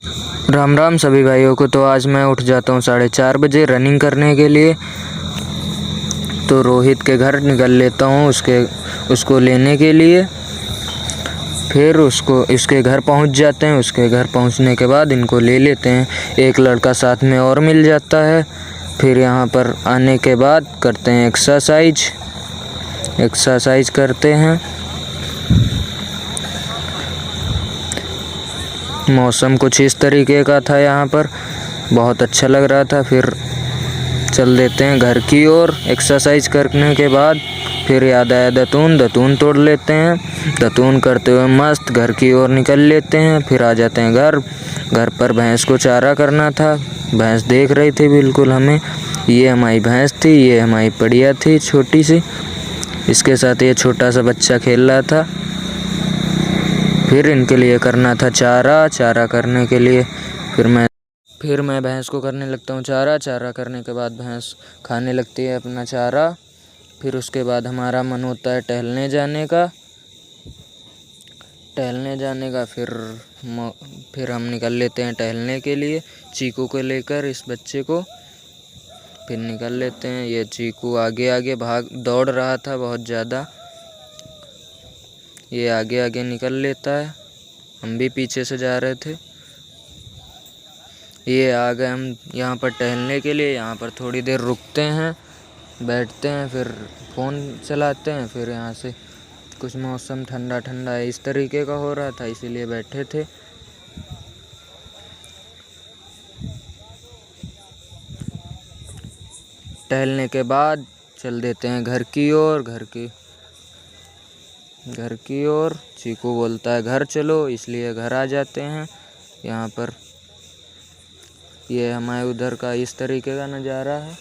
राम राम सभी भाइयों को। तो आज मैं उठ जाता हूँ 4:30 बजे रनिंग करने के लिए। तो रोहित के घर निकल लेता हूँ उसको लेने के लिए। फिर इसके घर पहुँच जाते हैं। उसके घर पहुँचने के बाद इनको ले लेते हैं। एक लड़का साथ में और मिल जाता है। फिर यहाँ पर आने के बाद करते हैं एक्सरसाइज करते हैं। मौसम कुछ इस तरीके का था, यहाँ पर बहुत अच्छा लग रहा था। फिर चल देते हैं घर की ओर। एक्सरसाइज करने के बाद फिर याद आया दतून तोड़ लेते हैं। दतून करते हुए मस्त घर की ओर निकल लेते हैं। फिर आ जाते हैं घर पर भैंस को चारा करना था। भैंस देख रही थी बिल्कुल हमें। ये हमारी भैंस थी, ये हमारी पड़िया थी छोटी सी। इसके साथ ये छोटा सा बच्चा खेल रहा था। फिर इनके लिए करना था चारा करने के लिए फिर मैं भैंस को करने लगता हूँ चारा करने के बाद भैंस खाने लगती है अपना चारा। फिर उसके बाद हमारा मन होता है टहलने जाने का। फिर हम निकल लेते हैं टहलने के लिए चीकू को लेकर, इस बच्चे को। फिर निकल लेते हैं। ये चीकू आगे आगे दौड़ रहा था बहुत ज़्यादा। ये आगे आगे निकल लेता है, हम भी पीछे से जा रहे थे। ये आ गए हम यहाँ पर टहलने के लिए। यहाँ पर थोड़ी देर रुकते हैं, बैठते हैं, फिर फ़ोन चलाते हैं। फिर यहाँ से कुछ मौसम ठंडा ठंडा इस तरीके का हो रहा था, इसीलिए बैठे थे। टहलने के बाद चल देते हैं घर की ओर। चीकू बोलता है घर चलो, इसलिए घर आ जाते हैं। यहाँ पर ये हमारे उधर का इस तरीके का नज़ारा है।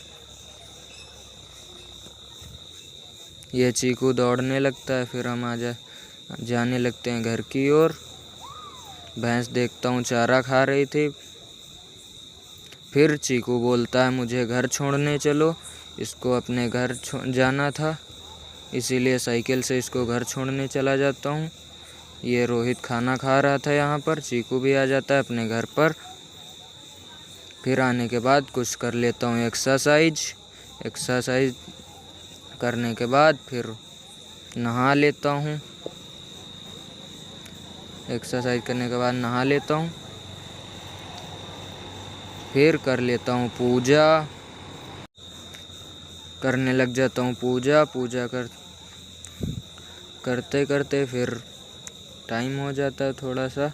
ये चीकू दौड़ने लगता है, फिर हम जाने लगते हैं घर की ओर। भैंस देखता हूँ चारा खा रही थी। फिर चीकू बोलता है मुझे घर छोड़ने चलो। इसको अपने घर जाना था, इसीलिए साइकिल से इसको घर छोड़ने चला जाता हूँ। ये रोहित खाना खा रहा था यहाँ पर। चीकू भी आ जाता है अपने घर पर। फिर आने के बाद कुछ कर लेता हूँ एक्सरसाइज करने के बाद फिर नहा लेता हूँ। एक्सरसाइज करने के बाद नहा लेता हूँ। फिर कर लेता हूँ पूजा, करने लग जाता हूँ पूजा करते करते फिर टाइम हो जाता है थोड़ा सा।